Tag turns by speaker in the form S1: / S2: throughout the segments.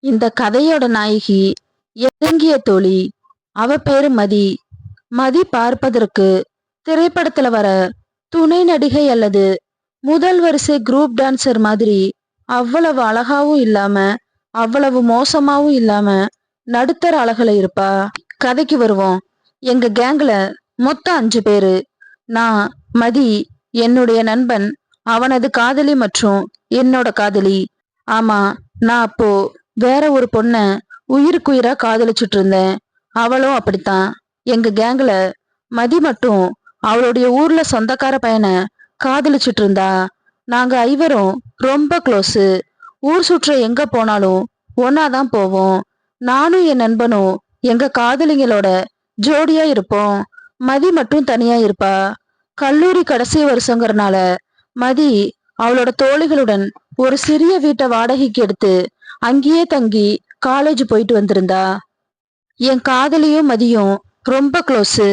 S1: இந்த கதையோட நாயகி இறங்கிய தோழி. அவ பேரு மதி. மதி பார்ப்பதற்கு திரைப்படத்துல வர துணை நடிகை அல்லது முதல் வரிசை குரூப் டான்சர் மாதிரி அவ்வளவு அழகாவும் இல்லாம அவ்வளவு மோசமாவும் இல்லாம நடுத்தர அழகுல இருப்பா. கதைக்கு வருவோம். எங்க கேங்ல மொத்தம் 5 பேரு. நான், மதி, என்னுடைய நண்பன், அவனது காதலி மற்றும் என்னோட காதலி. ஆமா, நான் அப்போ வேற ஒரு பொண்ண உயிருக்குயிரா காதலிச்சுட்டு இருந்தேன். அவளும் அப்படித்தான். எங்க கேங்ல மதி மட்டும் அவளுடைய ஊர்ல சொந்தக்கார பையனை காதலிச்சுட்டு இருந்தா. நாங்க ஐவரும் ரொம்ப க்ளோஸு. ஊர் சுற்ற எங்க போனாலும் ஒன்னாதான் போவோம். நானும் என் நண்பனும் எங்க காதலிங்களோட ஜோடியா இருப்போம். மதி மட்டும் தனியா இருப்பா. கல்லூரி கடைசி வருஷங்கிறனால மதி அவளோட தோழிகளுடன் ஒரு சிறிய வீட்டை வாடகைக்கு எடுத்து அங்கேயே தங்கி காலேஜ் போயிட்டு வந்திருந்தா. என் காதலியும் மதியும் ரொம்ப க்ளோஸு.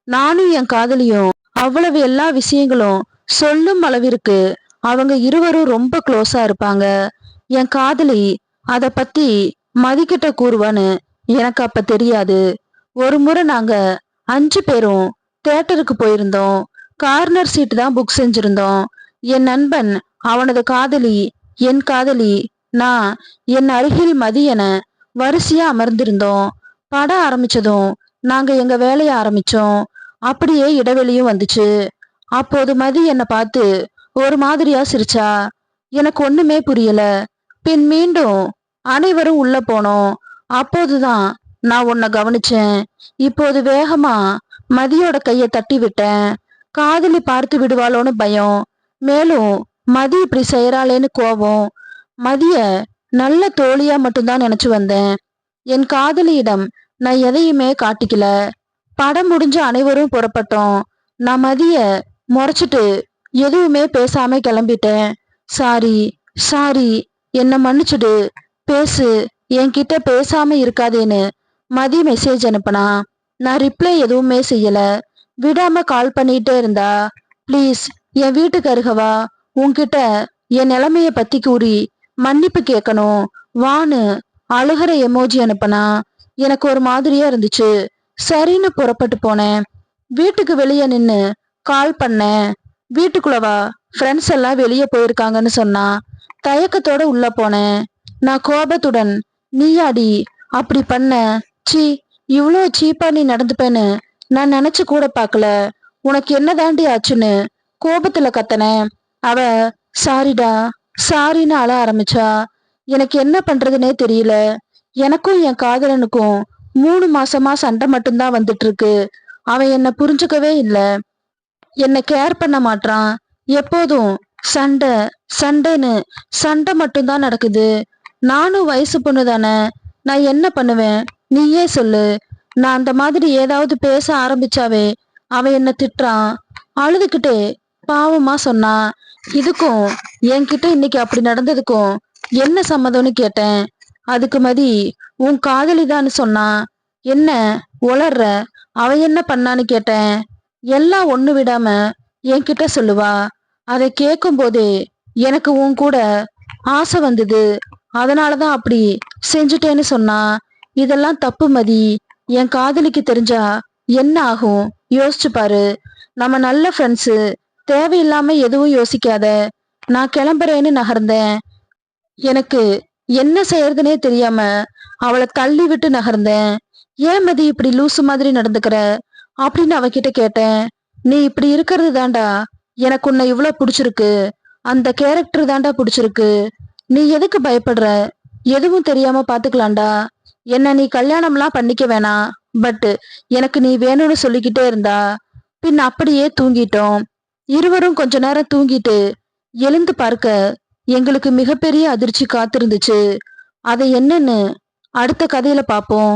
S1: நானும் என் காதலியும் அவ்வளவு எல்லா விஷயங்களும் சொல்லும் அளவிற்கு அவங்க இருவரும் ரொம்ப க்ளோஸா இருப்பாங்க. என் காதலி அத பத்தி மதிக்கிட்ட கூறுவான்னு எனக்கு அப்ப தெரியாது. ஒரு முறை நாங்க 5 பேரும் தியேட்டருக்கு போயிருந்தோம். கார்னர் சீட் தான் புக் செஞ்சிருந்தோம். என் நண்பன், அவனது காதலி, என் காதலி, நான், என் அருகில் மதி என வரிசையா அமர்ந்திருந்தோம். படம் ஆரம்பிச்சதும் நாங்க எங்க வேலைய ஆரம்பிச்சோம். அப்படியே இடைவெளியும் வந்துச்சு. அப்போது மதி என்னை பார்த்து ஒரு மாதிரியா சிரிச்சா. எனக்கு ஒண்ணுமே புரியல. பின் மீண்டும் அனைவரும் உள்ள போனோம். அப்போதுதான் நான் உன்னை கவனிச்சேன். இப்போது வேகமா மதியோட கைய தட்டி விட்டேன். காதலி பார்த்து விடுவாளோன்னு பயம். மேலும் மதி இப்படி செய்யறாளேன்னு கோபம். மதிய நல்ல தோழியா மட்டும்தான் நினைச்சு வந்தேன். என் காதலியிடம் நான் எதையுமே காட்டிக்கல. படம் முடிஞ்சு அனைவரும் புறப்பட்டோம். நான் மதிய முறைச்சிட்டு எதுவுமே பேசாம கிளம்பிட்டேன். சாரி, சாரி, என்ன மன்னிச்சுடு, பேசு, என்கிட்ட பேசாம இருக்காதேன்னு மதி மெசேஜ் அனுப்புனா. நான் ரிப்ளை எதுவுமே செய்யல. விடாம கால் பண்ணிட்டே இருந்தா. ப்ளீஸ் என் வீட்டுக்கு அருகவா, உன்கிட்ட என் நிலைமைய பத்தி கூறி மன்னிப்பு கேட்கணும் வான்னு அழுகிற எமோஜி அனுப்புனா. எனக்கு ஒரு மாதிரியா இருந்துச்சு. சரின்னு புறப்பட்டு போனேன். வீட்டுக்கு வெளியே நின்னு கால் பண்ணேன். வீட்டுக்குள்ளவா, ஃப்ரெண்ட்ஸ் எல்லாம் வெளியே போயிருக்காங்கன்னு சொன்னா. தயக்கத்தோட உள்ள போனேன். நான் கோபத்துடன், நீயாடி அப்படி பண்ண, சீ, இவ்வளோ சீப்பா நீ நடந்துப்பேன்னு நான் நினைச்சு கூட பார்க்கல. உனக்கு என்ன தாண்டி ஆச்சுன்னு கோபத்துல கத்தனேன். அவ சாரிடா, சாரின்னு அழ ஆரம்பிச்சா. எனக்கு என்ன பண்றதுனே தெரியல. எனக்கும் என் காதலனுக்கும் 3 மாசமா சண்டை மட்டும்தான் வந்துட்டு இருக்கு. அவன் என்ன புரிஞ்சுக்கவே இல்லை. என்ன கேர் பண்ண மாட்றான். எப்போதும் சண்டை சண்டைன்னு சண்டை மட்டும்தான் நடக்குது. நானும் வயசு பொண்ணு தானே, நான் என்ன பண்ணுவேன் நீயே சொல்லு. நான் அந்த மாதிரி ஏதாவது பேச ஆரம்பிச்சாவே அவன் என்ன திட்டுறான். அழுதுகிட்டே பாவமா சொன்னான். இதுக்கும் என்கிட்ட இன்னைக்கு அப்படி நடந்ததுக்கும் என்ன சம்மதம்னு கேட்டேன். அதுக்கு மதி உன் காதலிதான்னு சொன்னா. என்ன உளர்ற, அவ என்ன பண்ணான்னு கேட்டேன். எல்லாம் ஒண்ணு விடாம என்கிட்ட சொல்லுவா. அதை கேட்கும் போதே எனக்கு உன் கூட ஆசை வந்தது. அதனாலதான் அப்படி செஞ்சுட்டேன்னு சொன்னா. இதெல்லாம் தப்பு மதி. என் காதலிக்கு தெரிஞ்சா என்ன ஆகும் யோசிச்சு பாரு. நம்ம நல்ல ஃப்ரெண்ட்ஸு. தேவையில்லாம எதுவும் யோசிக்காத. நான் கிளம்புறேன்னு நகர்ந்தேன். எனக்கு என்ன செய்யறதுனே தெரியாம அவளை தள்ளி விட்டு நகர்ந்தேன். ஏன் மதி இப்படி லூசு மாதிரி நடந்துக்கிற அப்படின்னு அவகிட்ட கேட்டேன். நீ இப்படி இருக்கிறது தாண்டா எனக்கு உன்னை இவ்வளவு பிடிச்சிருக்கு. அந்த கேரக்டர் தாண்டா பிடிச்சிருக்கு. நீ எதுக்கு பயப்படுற? எதுவும் தெரியாம பாத்துக்கலாம்டா. என்ன நீ கல்யாணம்லாம் பண்ணிக்க வேணாம். பட் எனக்கு நீ வேணும்னு சொல்லிக்கிட்டே இருந்தா. பின் அப்படியே தூங்கிட்டோம். இருவரும் கொஞ்ச நேரம் தூங்கிட்டு எழுந்து பார்க்க எங்களுக்கு மிகப்பெரிய அதிர்ச்சி காத்திருந்துச்சு. அதை என்னன்னு அடுத்த கதையில பாப்போம்.